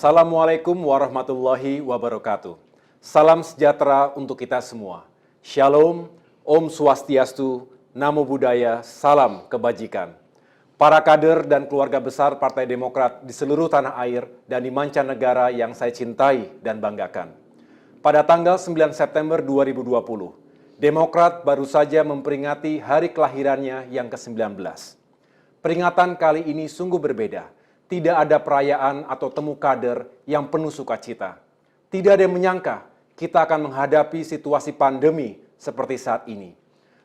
Assalamualaikum warahmatullahi wabarakatuh. Salam sejahtera untuk kita semua. Shalom, Om Swastiastu, Namo Buddhaya, salam kebajikan. Para kader dan keluarga besar Partai Demokrat di seluruh tanah air dan di mancanegara yang saya cintai dan banggakan. Pada tanggal 9 September 2020, Demokrat baru saja memperingati hari kelahirannya yang ke-19. Peringatan kali ini sungguh berbeda. Tidak ada perayaan atau temu kader yang penuh sukacita. Tidak ada yang menyangka kita akan menghadapi situasi pandemi seperti saat ini.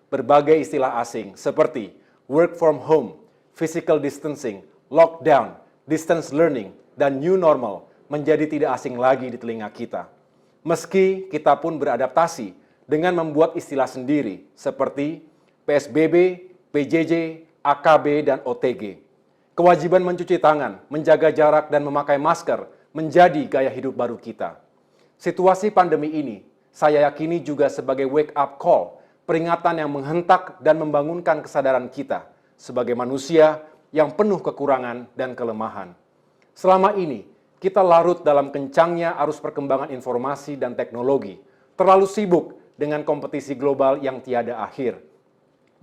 Berbagai istilah asing seperti work from home, physical distancing, lockdown, distance learning, dan new normal menjadi tidak asing lagi di telinga kita. Meski kita pun beradaptasi dengan membuat istilah sendiri seperti PSBB, PJJ, AKB, dan OTG. Kewajiban mencuci tangan, menjaga jarak, dan memakai masker menjadi gaya hidup baru kita. Situasi pandemi ini, saya yakini juga sebagai wake-up call, peringatan yang menghentak dan membangunkan kesadaran kita sebagai manusia yang penuh kekurangan dan kelemahan. Selama ini, kita larut dalam kencangnya arus perkembangan informasi dan teknologi, terlalu sibuk dengan kompetisi global yang tiada akhir.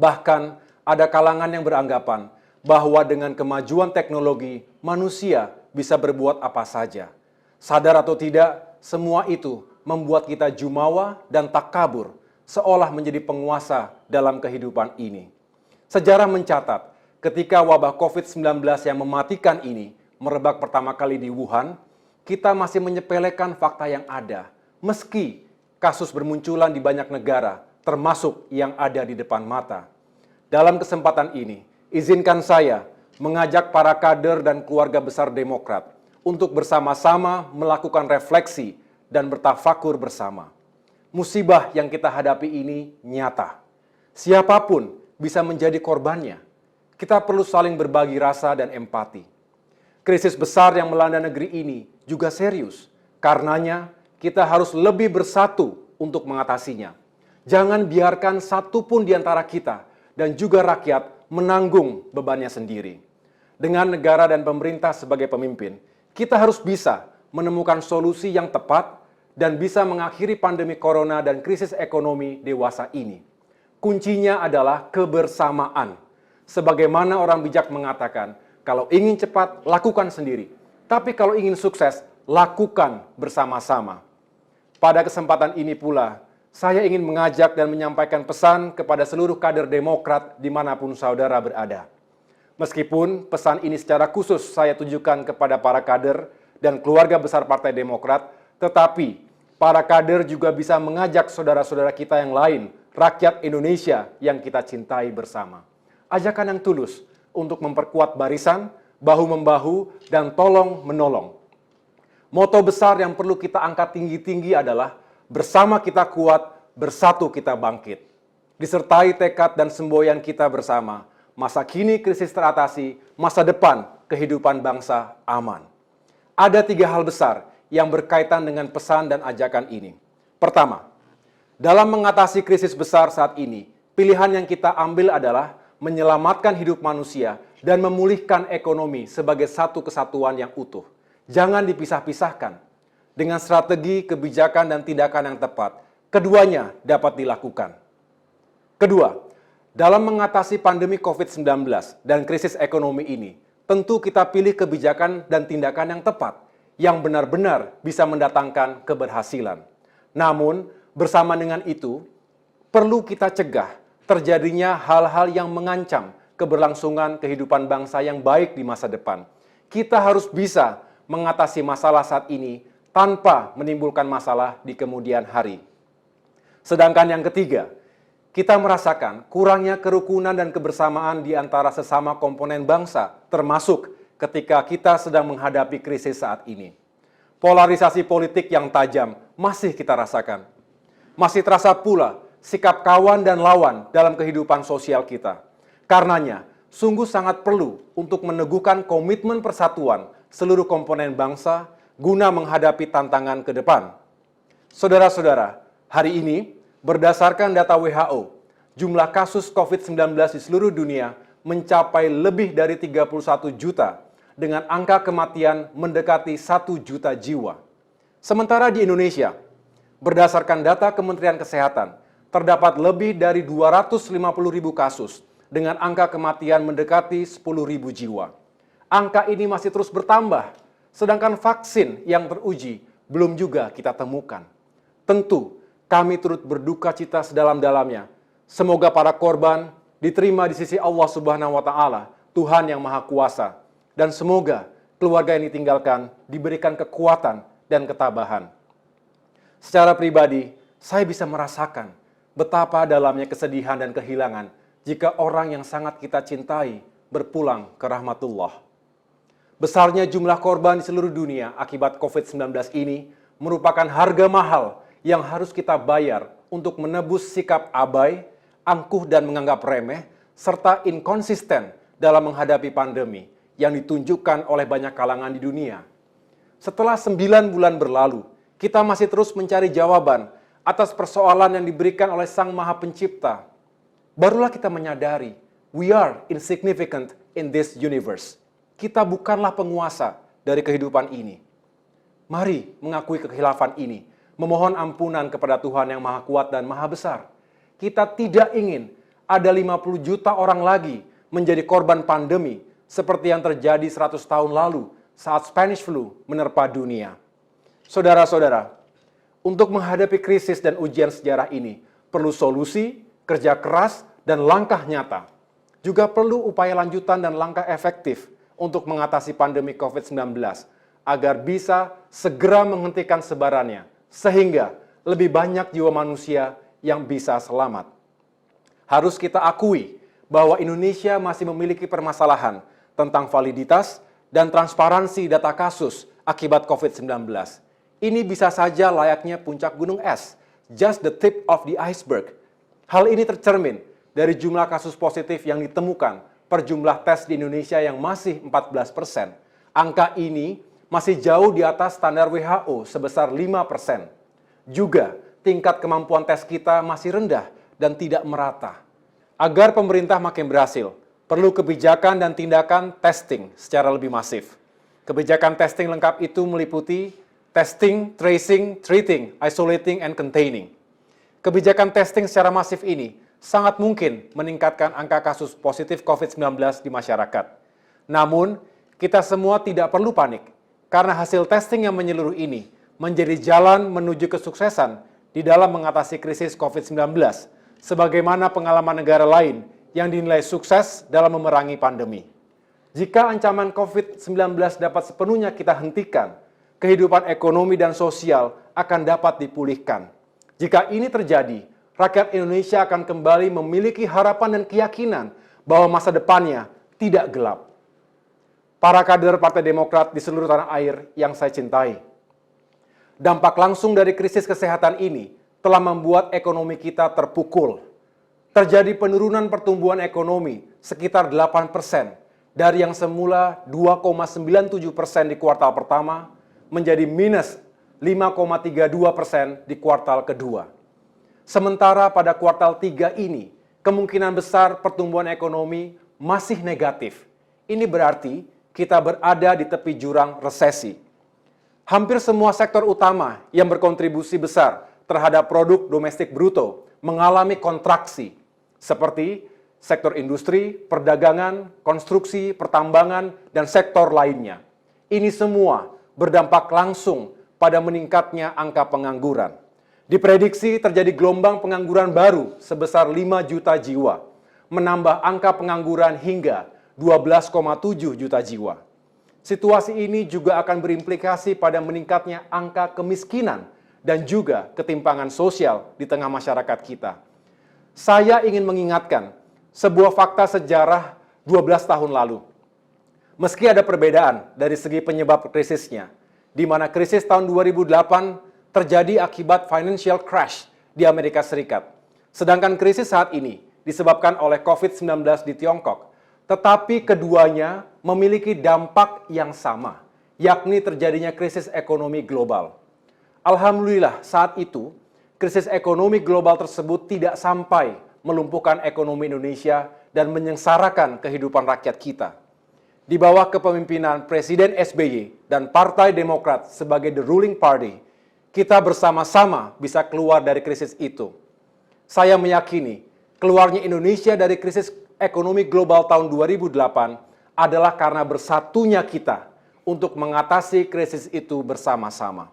Bahkan, ada kalangan yang beranggapan bahwa dengan kemajuan teknologi, manusia bisa berbuat apa saja. Sadar atau tidak, semua itu membuat kita jumawa dan takabur, seolah menjadi penguasa dalam kehidupan ini. Sejarah mencatat, ketika wabah COVID-19 yang mematikan ini merebak pertama kali di Wuhan, kita masih menyepelekan fakta yang ada, meski kasus bermunculan di banyak negara, termasuk yang ada di depan mata. Dalam kesempatan ini, izinkan saya mengajak para kader dan keluarga besar Demokrat untuk bersama-sama melakukan refleksi dan bertafakur bersama. Musibah yang kita hadapi ini nyata. Siapapun bisa menjadi korbannya. Kita perlu saling berbagi rasa dan empati. Krisis besar yang melanda negeri ini juga serius. Karenanya, kita harus lebih bersatu untuk mengatasinya. Jangan biarkan satupun di antara kita dan juga rakyat menanggung bebannya sendiri. Dengan negara dan pemerintah sebagai pemimpin, kita harus bisa menemukan solusi yang tepat dan bisa mengakhiri pandemi corona dan krisis ekonomi dewasa ini. Kuncinya adalah kebersamaan. Sebagaimana orang bijak mengatakan, kalau ingin cepat, lakukan sendiri. Tapi kalau ingin sukses, lakukan bersama-sama. Pada kesempatan ini pula, saya ingin mengajak dan menyampaikan pesan kepada seluruh kader Demokrat dimanapun saudara berada. Meskipun pesan ini secara khusus saya tujukan kepada para kader dan keluarga besar Partai Demokrat, tetapi para kader juga bisa mengajak saudara-saudara kita yang lain, rakyat Indonesia yang kita cintai bersama. Ajakan yang tulus untuk memperkuat barisan, bahu-membahu, dan tolong-menolong. Moto besar yang perlu kita angkat tinggi-tinggi adalah bersama kita kuat, bersatu kita bangkit. Disertai tekad dan semboyan kita bersama, masa kini krisis teratasi, masa depan kehidupan bangsa aman. Ada 3 hal besar yang berkaitan dengan pesan dan ajakan ini. Pertama, dalam mengatasi krisis besar saat ini, pilihan yang kita ambil adalah menyelamatkan hidup manusia dan memulihkan ekonomi sebagai satu kesatuan yang utuh. Jangan dipisah-pisahkan. Dengan strategi, kebijakan, dan tindakan yang tepat, keduanya dapat dilakukan. Kedua, dalam mengatasi pandemi COVID-19 dan krisis ekonomi ini, tentu kita pilih kebijakan dan tindakan yang tepat, yang benar-benar bisa mendatangkan keberhasilan. Namun, bersama dengan itu, perlu kita cegah terjadinya hal-hal yang mengancam keberlangsungan kehidupan bangsa yang baik di masa depan. Kita harus bisa mengatasi masalah saat ini tanpa menimbulkan masalah di kemudian hari. Sedangkan yang ketiga, kita merasakan kurangnya kerukunan dan kebersamaan di antara sesama komponen bangsa, termasuk ketika kita sedang menghadapi krisis saat ini. Polarisasi politik yang tajam masih kita rasakan. Masih terasa pula sikap kawan dan lawan dalam kehidupan sosial kita. Karenanya, sungguh sangat perlu untuk meneguhkan komitmen persatuan seluruh komponen bangsa guna menghadapi tantangan ke depan. Saudara-saudara, hari ini berdasarkan data WHO, jumlah kasus COVID-19 di seluruh dunia mencapai lebih dari 31 juta dengan angka kematian mendekati 1 juta jiwa. Sementara di Indonesia, berdasarkan data Kementerian Kesehatan, terdapat lebih dari 250.000 kasus dengan angka kematian mendekati 10.000 jiwa. Angka ini masih terus bertambah, sedangkan vaksin yang teruji belum juga kita temukan. Tentu, kami turut berduka cita sedalam-dalamnya. Semoga para korban diterima di sisi Allah Subhanahu wa Ta'ala, Tuhan yang Maha Kuasa, dan semoga keluarga yang ditinggalkan diberikan kekuatan dan ketabahan. Secara pribadi, saya bisa merasakan betapa dalamnya kesedihan dan kehilangan jika orang yang sangat kita cintai berpulang ke rahmatullah. Besarnya jumlah korban di seluruh dunia akibat COVID-19 ini merupakan harga mahal yang harus kita bayar untuk menebus sikap abai, angkuh dan menganggap remeh, serta inkonsisten dalam menghadapi pandemi yang ditunjukkan oleh banyak kalangan di dunia. Setelah 9 bulan berlalu, kita masih terus mencari jawaban atas persoalan yang diberikan oleh Sang Maha Pencipta. Barulah kita menyadari, we are insignificant in this universe. Kita bukanlah penguasa dari kehidupan ini. Mari mengakui kekhilafan ini, memohon ampunan kepada Tuhan yang Maha Kuat dan Maha Besar. Kita tidak ingin ada 50 juta orang lagi menjadi korban pandemi seperti yang terjadi 100 tahun lalu saat Spanish flu menerpa dunia. Saudara-saudara, untuk menghadapi krisis dan ujian sejarah ini, perlu solusi, kerja keras, dan langkah nyata. Juga perlu upaya lanjutan dan langkah efektif untuk mengatasi pandemi COVID-19 agar bisa segera menghentikan sebarannya sehingga lebih banyak jiwa manusia yang bisa selamat. Harus kita akui bahwa Indonesia masih memiliki permasalahan tentang validitas dan transparansi data kasus akibat COVID-19. Ini bisa saja layaknya puncak gunung es, just the tip of the iceberg. Hal ini tercermin dari jumlah kasus positif yang ditemukan per jumlah tes di Indonesia yang masih 14%. Angka ini masih jauh di atas standar WHO sebesar 5%. Juga, tingkat kemampuan tes kita masih rendah dan tidak merata. Agar pemerintah makin berhasil, perlu kebijakan dan tindakan testing secara lebih masif. Kebijakan testing lengkap itu meliputi testing, tracing, treating, isolating, and containing. Kebijakan testing secara masif ini sangat mungkin meningkatkan angka kasus positif COVID-19 di masyarakat. Namun, kita semua tidak perlu panik, karena hasil testing yang menyeluruh ini menjadi jalan menuju kesuksesan di dalam mengatasi krisis COVID-19, sebagaimana pengalaman negara lain yang dinilai sukses dalam memerangi pandemi. Jika ancaman COVID-19 dapat sepenuhnya kita hentikan, kehidupan ekonomi dan sosial akan dapat dipulihkan. Jika ini terjadi, rakyat Indonesia akan kembali memiliki harapan dan keyakinan bahwa masa depannya tidak gelap. Para kader Partai Demokrat di seluruh tanah air yang saya cintai, dampak langsung dari krisis kesehatan ini telah membuat ekonomi kita terpukul. Terjadi penurunan pertumbuhan ekonomi sekitar 8%, dari yang semula 2,97% di kuartal pertama menjadi minus 5,32% di kuartal kedua. Sementara pada kuartal 3 ini, kemungkinan besar pertumbuhan ekonomi masih negatif. Ini berarti kita berada di tepi jurang resesi. Hampir semua sektor utama yang berkontribusi besar terhadap produk domestik bruto mengalami kontraksi, seperti sektor industri, perdagangan, konstruksi, pertambangan, dan sektor lainnya. Ini semua berdampak langsung pada meningkatnya angka pengangguran. Diprediksi terjadi gelombang pengangguran baru sebesar 5 juta jiwa, menambah angka pengangguran hingga 12,7 juta jiwa. Situasi ini juga akan berimplikasi pada meningkatnya angka kemiskinan dan juga ketimpangan sosial di tengah masyarakat kita. Saya ingin mengingatkan sebuah fakta sejarah 12 tahun lalu. Meski ada perbedaan dari segi penyebab krisisnya, di mana krisis tahun 2008 terjadi akibat financial crash di Amerika Serikat. Sedangkan krisis saat ini disebabkan oleh COVID-19 di Tiongkok. Tetapi keduanya memiliki dampak yang sama, yakni terjadinya krisis ekonomi global. Alhamdulillah saat itu, krisis ekonomi global tersebut tidak sampai melumpuhkan ekonomi Indonesia dan menyengsarakan kehidupan rakyat kita. di bawah kepemimpinan Presiden SBY dan Partai Demokrat sebagai the ruling party, kita bersama-sama bisa keluar dari krisis itu. Saya meyakini keluarnya Indonesia dari krisis ekonomi global tahun 2008 adalah karena bersatunya kita untuk mengatasi krisis itu bersama-sama.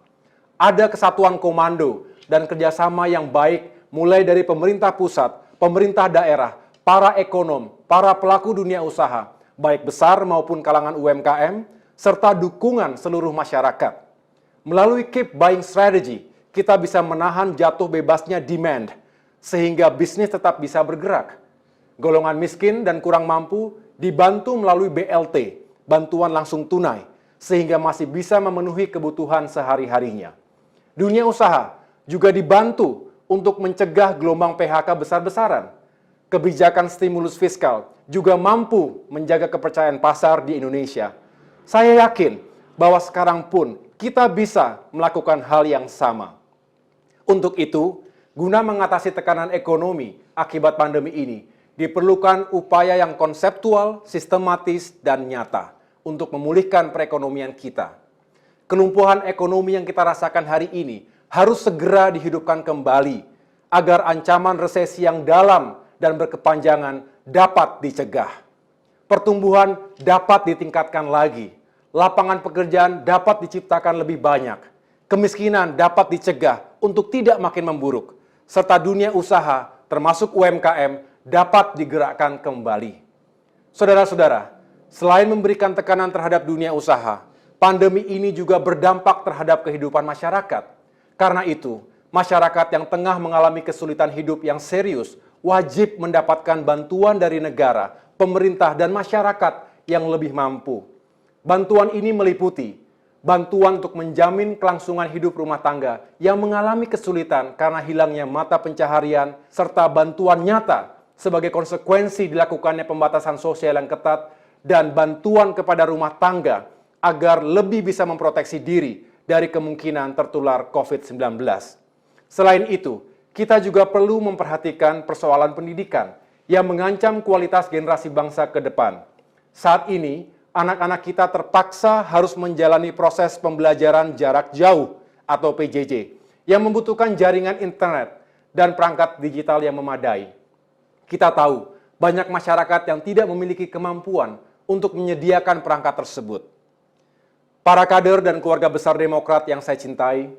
Ada kesatuan komando dan kerjasama yang baik mulai dari pemerintah pusat, pemerintah daerah, para ekonom, para pelaku dunia usaha, baik besar maupun kalangan UMKM, serta dukungan seluruh masyarakat. Melalui keep buying strategy, kita bisa menahan jatuh bebasnya demand, sehingga bisnis tetap bisa bergerak. Golongan miskin dan kurang mampu dibantu melalui BLT, bantuan langsung tunai, sehingga masih bisa memenuhi kebutuhan sehari-harinya. Dunia usaha juga dibantu untuk mencegah gelombang PHK besar-besaran. Kebijakan stimulus fiskal juga mampu menjaga kepercayaan pasar di Indonesia. Saya yakin bahwa sekarang pun kita bisa melakukan hal yang sama. Untuk itu, guna mengatasi tekanan ekonomi akibat pandemi ini, diperlukan upaya yang konseptual, sistematis, dan nyata untuk memulihkan perekonomian kita. Kelumpuhan ekonomi yang kita rasakan hari ini harus segera dihidupkan kembali agar ancaman resesi yang dalam dan berkepanjangan dapat dicegah. Pertumbuhan dapat ditingkatkan lagi, lapangan pekerjaan dapat diciptakan lebih banyak, kemiskinan dapat dicegah untuk tidak makin memburuk, serta dunia usaha termasuk UMKM dapat digerakkan kembali. Saudara-saudara, selain memberikan tekanan terhadap dunia usaha, pandemi ini juga berdampak terhadap kehidupan masyarakat. Karena itu, masyarakat yang tengah mengalami kesulitan hidup yang serius wajib mendapatkan bantuan dari negara, pemerintah, dan masyarakat yang lebih mampu. Bantuan ini meliputi bantuan untuk menjamin kelangsungan hidup rumah tangga yang mengalami kesulitan karena hilangnya mata pencaharian, serta bantuan nyata sebagai konsekuensi dilakukannya pembatasan sosial yang ketat, dan bantuan kepada rumah tangga agar lebih bisa memproteksi diri dari kemungkinan tertular COVID-19. Selain itu, kita juga perlu memperhatikan persoalan pendidikan yang mengancam kualitas generasi bangsa ke depan. Saat ini, anak-anak kita terpaksa harus menjalani proses pembelajaran jarak jauh atau PJJ yang membutuhkan jaringan internet dan perangkat digital yang memadai. Kita tahu, banyak masyarakat yang tidak memiliki kemampuan untuk menyediakan perangkat tersebut. Para kader dan keluarga besar Demokrat yang saya cintai,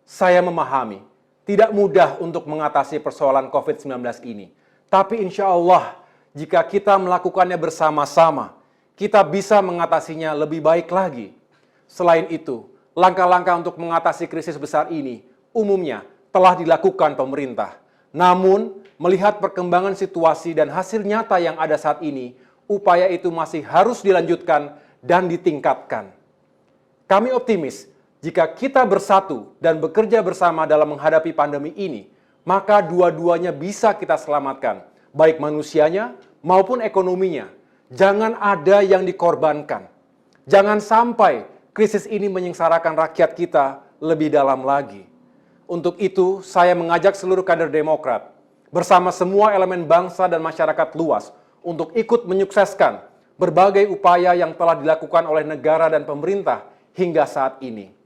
saya memahami tidak mudah untuk mengatasi persoalan COVID-19 ini. Tapi insya Allah, jika kita melakukannya bersama-sama, kita bisa mengatasinya lebih baik lagi. Selain itu, langkah-langkah untuk mengatasi krisis besar ini umumnya telah dilakukan pemerintah. Namun, melihat perkembangan situasi dan hasil nyata yang ada saat ini, upaya itu masih harus dilanjutkan dan ditingkatkan. Kami optimis, jika kita bersatu dan bekerja bersama dalam menghadapi pandemi ini, maka dua-duanya bisa kita selamatkan, baik manusianya maupun ekonominya. Jangan ada yang dikorbankan. Jangan sampai krisis ini menyengsarakan rakyat kita lebih dalam lagi. Untuk itu, saya mengajak seluruh kader Demokrat, bersama semua elemen bangsa dan masyarakat luas, untuk ikut menyukseskan berbagai upaya yang telah dilakukan oleh negara dan pemerintah hingga saat ini.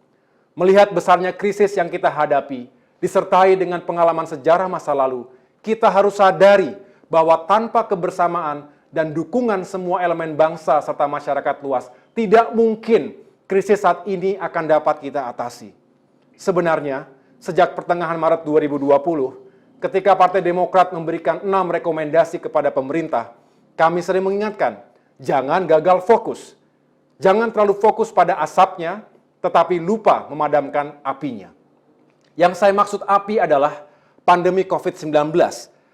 Melihat besarnya krisis yang kita hadapi, disertai dengan pengalaman sejarah masa lalu, kita harus sadari bahwa tanpa kebersamaan dan dukungan semua elemen bangsa serta masyarakat luas, tidak mungkin krisis saat ini akan dapat kita atasi. Sebenarnya, sejak pertengahan Maret 2020, ketika Partai Demokrat memberikan 6 rekomendasi kepada pemerintah, kami sering mengingatkan, jangan gagal fokus. Jangan terlalu fokus pada asapnya, tetapi lupa memadamkan apinya. Yang saya maksud api adalah pandemi COVID-19,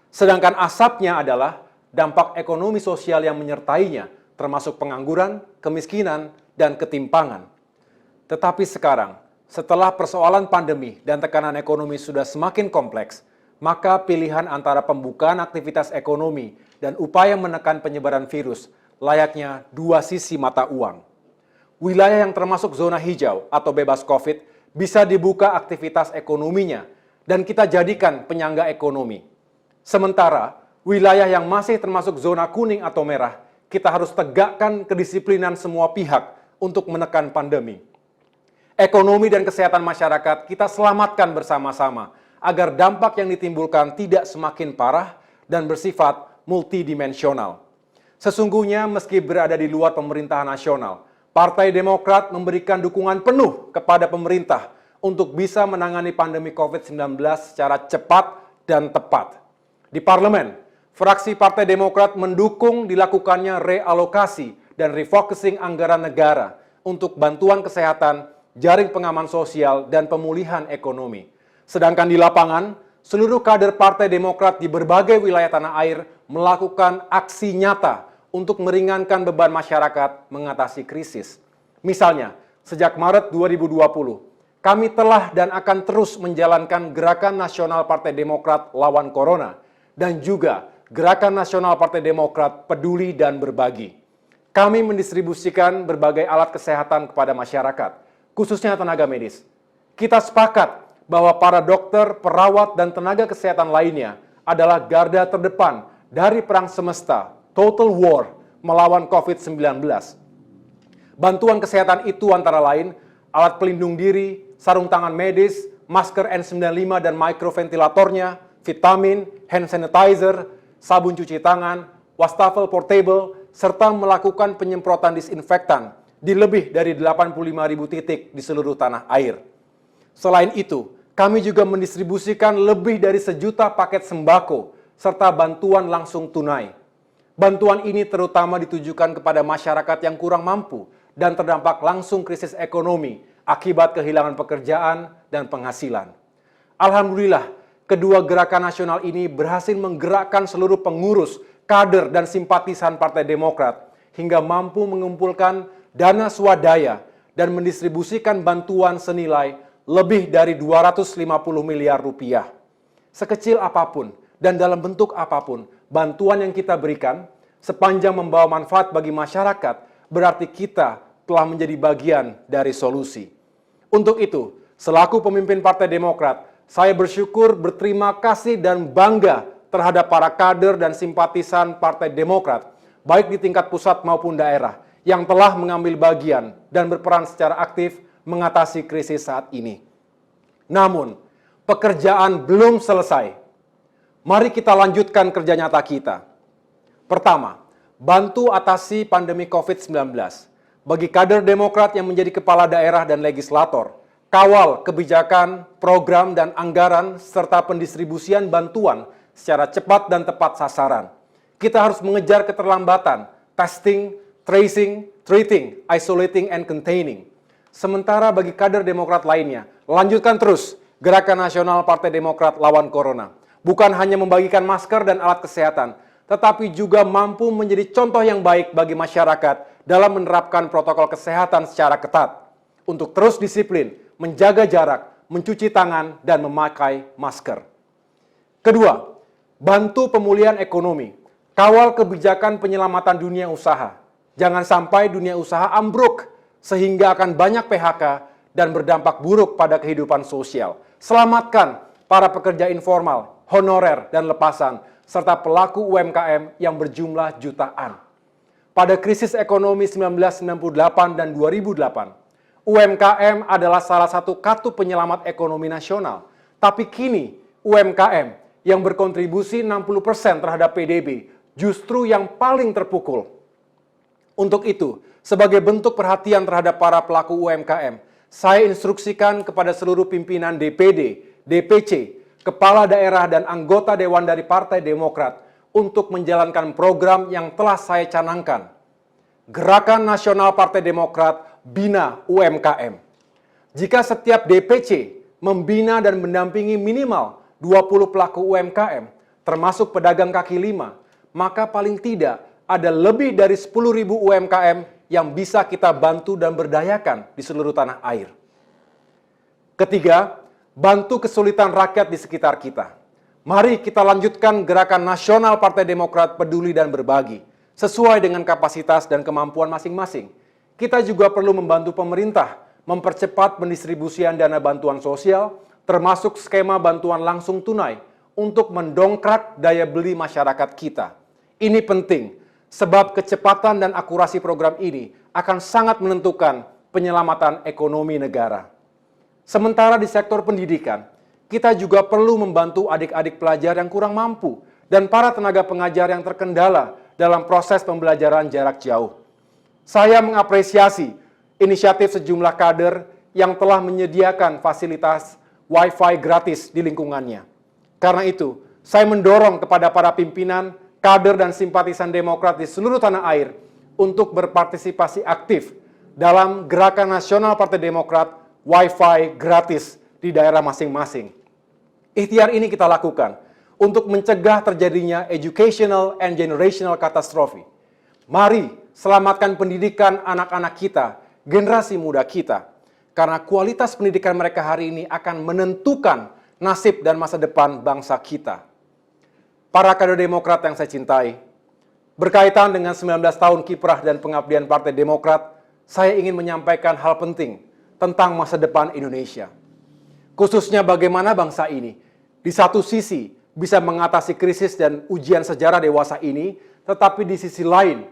sedangkan asapnya adalah dampak ekonomi sosial yang menyertainya, termasuk pengangguran, kemiskinan, dan ketimpangan. Tetapi sekarang, setelah persoalan pandemi dan tekanan ekonomi sudah semakin kompleks, maka pilihan antara pembukaan aktivitas ekonomi dan upaya menekan penyebaran virus layaknya dua sisi mata uang. Wilayah yang termasuk zona hijau atau bebas COVID bisa dibuka aktivitas ekonominya dan kita jadikan penyangga ekonomi. Sementara wilayah yang masih termasuk zona kuning atau merah, kita harus tegakkan kedisiplinan semua pihak untuk menekan pandemi. Ekonomi dan kesehatan masyarakat kita selamatkan bersama-sama agar dampak yang ditimbulkan tidak semakin parah dan bersifat multidimensional. Sesungguhnya meski berada di luar pemerintahan nasional, Partai Demokrat memberikan dukungan penuh kepada pemerintah untuk bisa menangani pandemi COVID-19 secara cepat dan tepat. Di parlemen, fraksi Partai Demokrat mendukung dilakukannya realokasi dan refocusing anggaran negara untuk bantuan kesehatan, jaring pengaman sosial, dan pemulihan ekonomi. Sedangkan di lapangan, seluruh kader Partai Demokrat di berbagai wilayah tanah air melakukan aksi nyata untuk meringankan beban masyarakat mengatasi krisis. Misalnya, sejak Maret 2020, kami telah dan akan terus menjalankan Gerakan Nasional Partai Demokrat Lawan Corona dan juga Gerakan Nasional Partai Demokrat Peduli dan Berbagi. Kami mendistribusikan berbagai alat kesehatan kepada masyarakat, khususnya tenaga medis. Kita sepakat bahwa para dokter, perawat, dan tenaga kesehatan lainnya adalah garda terdepan dari perang semesta, total war, melawan COVID-19. Bantuan kesehatan itu antara lain alat pelindung diri, sarung tangan medis, masker N95 dan mikroventilatornya, vitamin, hand sanitizer, sabun cuci tangan, wastafel portable, serta melakukan penyemprotan disinfektan di lebih dari 85.000 titik di seluruh tanah air. Selain itu, kami juga mendistribusikan lebih dari 1 juta paket sembako serta bantuan langsung tunai. Bantuan ini terutama ditujukan kepada masyarakat yang kurang mampu dan terdampak langsung krisis ekonomi akibat kehilangan pekerjaan dan penghasilan. Alhamdulillah, kedua gerakan nasional ini berhasil menggerakkan seluruh pengurus, kader, dan simpatisan Partai Demokrat hingga mampu mengumpulkan dana swadaya dan mendistribusikan bantuan senilai lebih dari 250 miliar rupiah. Sekecil apapun dan dalam bentuk apapun, bantuan yang kita berikan sepanjang membawa manfaat bagi masyarakat, berarti kita telah menjadi bagian dari solusi. Untuk itu, selaku pemimpin Partai Demokrat, saya bersyukur, berterima kasih, dan bangga terhadap para kader dan simpatisan Partai Demokrat, baik di tingkat pusat maupun daerah, yang telah mengambil bagian dan berperan secara aktif mengatasi krisis saat ini. Namun, pekerjaan belum selesai. Mari kita lanjutkan kerja nyata kita. Pertama, bantu atasi pandemi COVID-19. Bagi kader Demokrat yang menjadi kepala daerah dan legislator, kawal kebijakan, program, dan anggaran, serta pendistribusian bantuan secara cepat dan tepat sasaran. Kita harus mengejar keterlambatan, testing, tracing, treating, isolating, and containing. Sementara bagi kader Demokrat lainnya, lanjutkan terus Gerakan Nasional Partai Demokrat Lawan Corona. Bukan hanya membagikan masker dan alat kesehatan, tetapi juga mampu menjadi contoh yang baik bagi masyarakat dalam menerapkan protokol kesehatan secara ketat. Untuk terus disiplin, menjaga jarak, mencuci tangan, dan memakai masker. Kedua, bantu pemulihan ekonomi. Kawal kebijakan penyelamatan dunia usaha. Jangan sampai dunia usaha ambruk, sehingga akan banyak PHK dan berdampak buruk pada kehidupan sosial. Selamatkan para pekerja informal, honorer, dan lepasan, serta pelaku UMKM yang berjumlah jutaan. Pada krisis ekonomi 1998 dan 2008, UMKM adalah salah satu kartu penyelamat ekonomi nasional. Tapi kini, UMKM yang berkontribusi 60% terhadap PDB justru yang paling terpukul. Untuk itu, sebagai bentuk perhatian terhadap para pelaku UMKM, saya instruksikan kepada seluruh pimpinan DPD, DPC, kepala daerah, dan anggota dewan dari Partai Demokrat untuk menjalankan program yang telah saya canangkan. Gerakan Nasional Partai Demokrat Bina UMKM. Jika setiap DPC membina dan mendampingi minimal 20 pelaku UMKM, termasuk pedagang kaki lima, maka paling tidak ada lebih dari 10.000 UMKM yang bisa kita bantu dan berdayakan di seluruh tanah air. Ketiga, bantu kesulitan rakyat di sekitar kita. Mari kita lanjutkan Gerakan Nasional Partai Demokrat Peduli dan Berbagi, sesuai dengan kapasitas dan kemampuan masing-masing. Kita juga perlu membantu pemerintah mempercepat pendistribusian dana bantuan sosial, termasuk skema bantuan langsung tunai, untuk mendongkrak daya beli masyarakat kita. Ini penting, Sebab kecepatan dan akurasi program ini akan sangat menentukan penyelamatan ekonomi negara. Sementara di sektor pendidikan, kita juga perlu membantu adik-adik pelajar yang kurang mampu dan para tenaga pengajar yang terkendala dalam proses pembelajaran jarak jauh. Saya mengapresiasi inisiatif sejumlah kader yang telah menyediakan fasilitas Wi-Fi gratis di lingkungannya. Karena itu, saya mendorong kepada para pimpinan, kader dan simpatisan Demokrat di seluruh tanah air untuk berpartisipasi aktif dalam gerakan nasional Partai Demokrat Wi-Fi gratis di daerah masing-masing. Ikhtiar ini kita lakukan untuk mencegah terjadinya educational and generational catastrophe. Mari selamatkan pendidikan anak-anak kita, generasi muda kita, karena kualitas pendidikan mereka hari ini akan menentukan nasib dan masa depan bangsa kita. Para kader Demokrat yang saya cintai, berkaitan dengan 19 tahun kiprah dan pengabdian Partai Demokrat, saya ingin menyampaikan hal penting tentang masa depan Indonesia. Khususnya bagaimana bangsa ini, di satu sisi, bisa mengatasi krisis dan ujian sejarah dewasa ini, tetapi di sisi lain,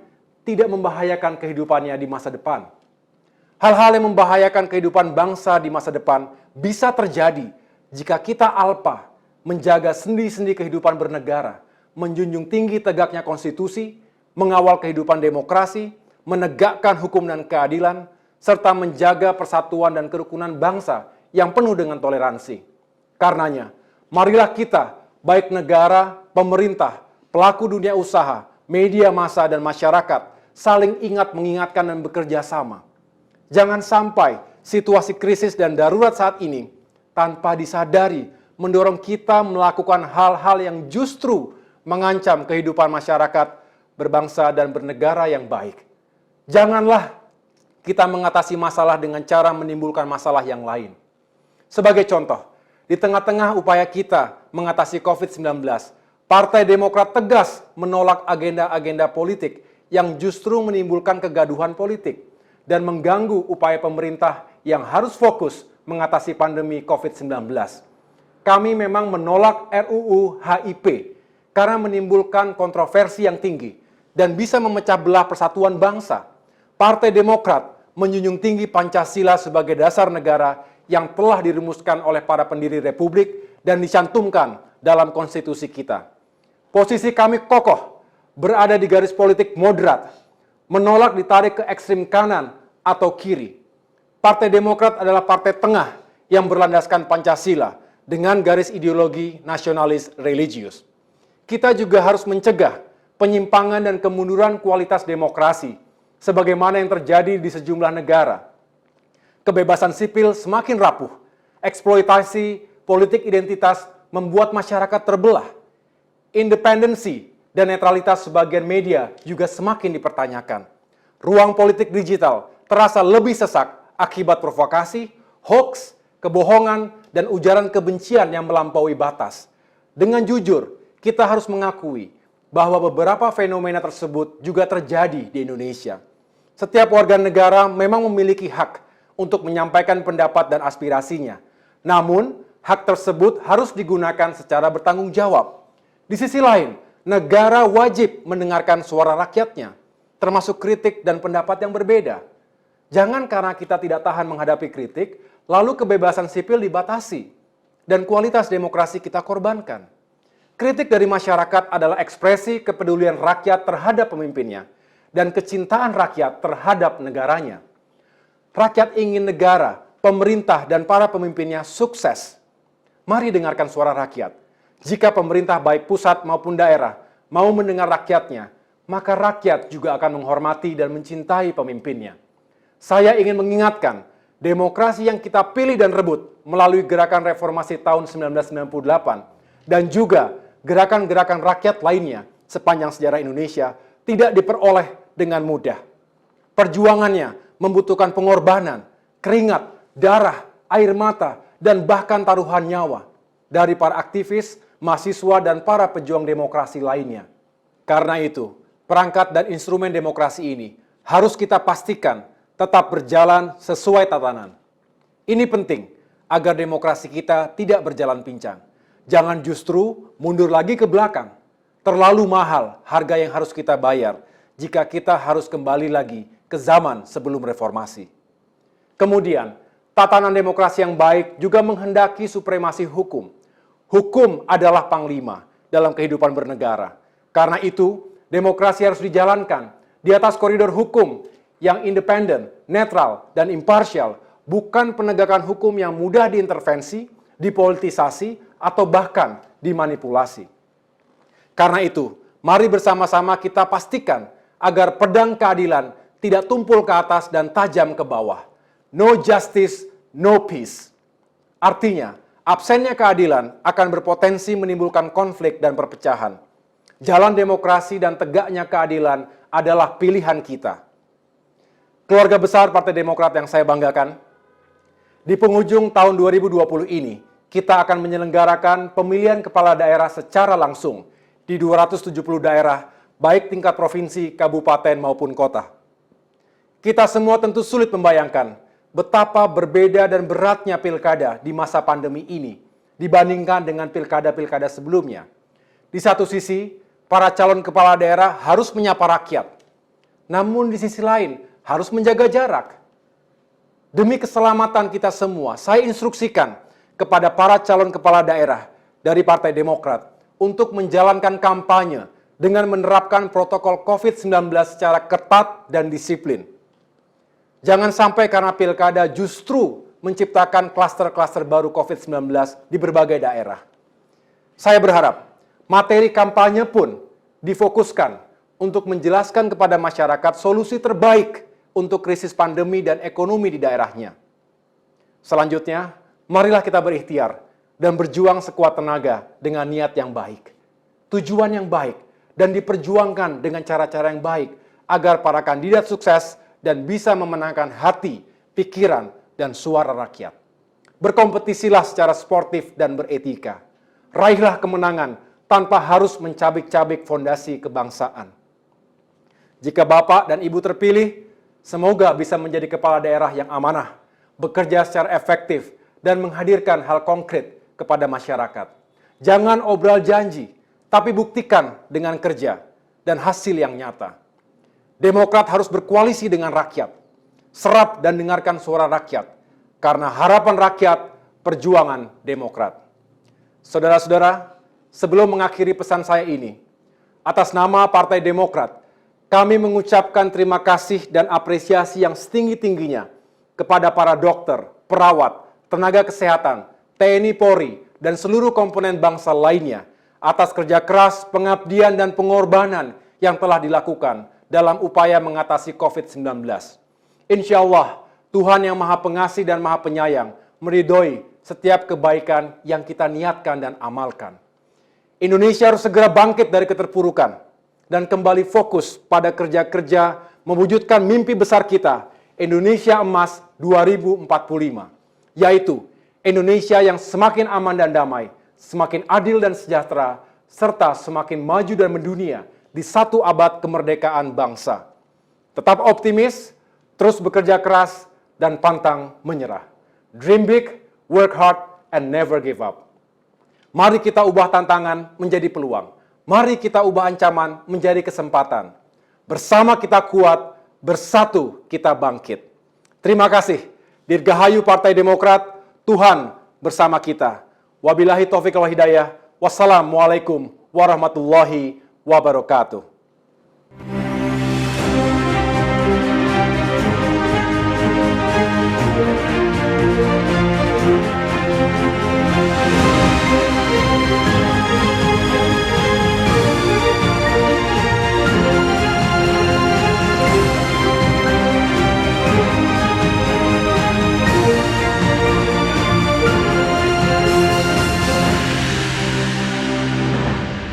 tidak membahayakan kehidupannya di masa depan. Hal-hal yang membahayakan kehidupan bangsa di masa depan bisa terjadi jika kita alpa menjaga sendi-sendi kehidupan bernegara, menjunjung tinggi tegaknya konstitusi, mengawal kehidupan demokrasi, menegakkan hukum dan keadilan, serta menjaga persatuan dan kerukunan bangsa yang penuh dengan toleransi. Karenanya, marilah kita, baik negara, pemerintah, pelaku dunia usaha, media massa, dan masyarakat, saling ingat mengingatkan dan bekerja sama. Jangan sampai situasi krisis dan darurat saat ini tanpa disadari mendorong kita melakukan hal-hal yang justru mengancam kehidupan masyarakat berbangsa dan bernegara yang baik. Janganlah kita mengatasi masalah dengan cara menimbulkan masalah yang lain. Sebagai contoh, di tengah-tengah upaya kita mengatasi COVID-19, Partai Demokrat tegas menolak agenda-agenda politik yang justru menimbulkan kegaduhan politik dan mengganggu upaya pemerintah yang harus fokus mengatasi pandemi COVID-19. Kami memang menolak RUU HIP karena menimbulkan kontroversi yang tinggi dan bisa memecah belah persatuan bangsa. Partai Demokrat menjunjung tinggi Pancasila sebagai dasar negara yang telah dirumuskan oleh para pendiri Republik dan dicantumkan dalam konstitusi kita. Posisi kami kokoh, berada di garis politik moderat, menolak ditarik ke ekstrem kanan atau kiri. Partai Demokrat adalah partai tengah yang berlandaskan Pancasila dengan garis ideologi nasionalis religius. Kita juga harus mencegah penyimpangan dan kemunduran kualitas demokrasi, sebagaimana yang terjadi di sejumlah negara. Kebebasan sipil semakin rapuh, eksploitasi politik identitas membuat masyarakat terbelah. Independensi dan netralitas sebagian media juga semakin dipertanyakan. Ruang politik digital terasa lebih sesak akibat provokasi, hoax, kebohongan, dan ujaran kebencian yang melampaui batas. Dengan jujur, kita harus mengakui bahwa beberapa fenomena tersebut juga terjadi di Indonesia. Setiap warga negara memang memiliki hak untuk menyampaikan pendapat dan aspirasinya. Namun, hak tersebut harus digunakan secara bertanggung jawab. Di sisi lain, negara wajib mendengarkan suara rakyatnya, termasuk kritik dan pendapat yang berbeda. Jangan karena kita tidak tahan menghadapi kritik, lalu kebebasan sipil dibatasi, dan kualitas demokrasi kita korbankan. Kritik dari masyarakat adalah ekspresi kepedulian rakyat terhadap pemimpinnya, dan kecintaan rakyat terhadap negaranya. Rakyat ingin negara, pemerintah, dan para pemimpinnya sukses. Mari dengarkan suara rakyat. Jika pemerintah baik pusat maupun daerah mau mendengar rakyatnya, maka rakyat juga akan menghormati dan mencintai pemimpinnya. Saya ingin mengingatkan, demokrasi yang kita pilih dan rebut melalui gerakan reformasi tahun 1998 dan juga gerakan-gerakan rakyat lainnya sepanjang sejarah Indonesia tidak diperoleh dengan mudah. Perjuangannya membutuhkan pengorbanan, keringat, darah, air mata, dan bahkan taruhan nyawa dari para aktivis, mahasiswa, dan para pejuang demokrasi lainnya. Karena itu, perangkat dan instrumen demokrasi ini harus kita pastikan tetap berjalan sesuai tatanan. Ini penting agar demokrasi kita tidak berjalan pincang. Jangan justru mundur lagi ke belakang. Terlalu mahal harga yang harus kita bayar jika kita harus kembali lagi ke zaman sebelum reformasi. Kemudian, tatanan demokrasi yang baik juga menghendaki supremasi hukum. Hukum adalah panglima dalam kehidupan bernegara. Karena itu, demokrasi harus dijalankan di atas koridor hukum yang independen, netral, dan imparsial, bukan penegakan hukum yang mudah diintervensi, dipolitisasi, atau bahkan dimanipulasi. Karena itu, mari bersama-sama kita pastikan agar pedang keadilan tidak tumpul ke atas dan tajam ke bawah. No justice, no peace. Artinya, absennya keadilan akan berpotensi menimbulkan konflik dan perpecahan. Jalan demokrasi dan tegaknya keadilan adalah pilihan kita. Keluarga besar Partai Demokrat yang saya banggakan, di penghujung tahun 2020 ini, kita akan menyelenggarakan pemilihan kepala daerah secara langsung di 270 daerah, baik tingkat provinsi, kabupaten, maupun kota. Kita semua tentu sulit membayangkan betapa berbeda dan beratnya pilkada di masa pandemi ini dibandingkan dengan pilkada-pilkada sebelumnya. Di satu sisi, para calon kepala daerah harus menyapa rakyat. Namun di sisi lain, harus menjaga jarak. Demi keselamatan kita semua, saya instruksikan kepada para calon kepala daerah dari Partai Demokrat untuk menjalankan kampanye dengan menerapkan protokol COVID-19 secara ketat dan disiplin. Jangan sampai karena pilkada justru menciptakan klaster-klaster baru COVID-19 di berbagai daerah. Saya berharap materi kampanye pun difokuskan untuk menjelaskan kepada masyarakat solusi terbaik untuk krisis pandemi dan ekonomi di daerahnya. Selanjutnya, marilah kita berikhtiar dan berjuang sekuat tenaga dengan niat yang baik, tujuan yang baik, dan diperjuangkan dengan cara-cara yang baik agar para kandidat sukses dan bisa memenangkan hati, pikiran, dan suara rakyat. Berkompetisilah secara sportif dan beretika. Raihlah kemenangan tanpa harus mencabik-cabik fondasi kebangsaan. Jika Bapak dan Ibu terpilih, semoga bisa menjadi kepala daerah yang amanah, bekerja secara efektif, dan menghadirkan hal konkret kepada masyarakat. Jangan obral janji, tapi buktikan dengan kerja dan hasil yang nyata. Demokrat harus berkoalisi dengan rakyat. Serap dan dengarkan suara rakyat. Karena harapan rakyat, perjuangan Demokrat. Saudara-saudara, sebelum mengakhiri pesan saya ini, atas nama Partai Demokrat, kami mengucapkan terima kasih dan apresiasi yang setinggi-tingginya kepada para dokter, perawat, tenaga kesehatan, TNI Polri, dan seluruh komponen bangsa lainnya atas kerja keras, pengabdian, dan pengorbanan yang telah dilakukan dalam upaya mengatasi COVID-19. Insya Allah, Tuhan yang Maha Pengasih dan Maha Penyayang meridhoi setiap kebaikan yang kita niatkan dan amalkan. Indonesia harus segera bangkit dari keterpurukan dan kembali fokus pada kerja-kerja mewujudkan mimpi besar kita, Indonesia Emas 2045, yaitu Indonesia yang semakin aman dan damai, semakin adil dan sejahtera, serta semakin maju dan mendunia di satu abad kemerdekaan bangsa. Tetap optimis, terus bekerja keras, dan pantang menyerah. Dream big, work hard, and never give up. Mari kita ubah tantangan menjadi peluang. Mari kita ubah ancaman menjadi kesempatan. Bersama kita kuat, bersatu kita bangkit. Terima kasih. Dirgahayu Partai Demokrat, Tuhan bersama kita. Wabillahi taufiq wal hidayah. Wassalamualaikum warahmatullahi wabarakatuh.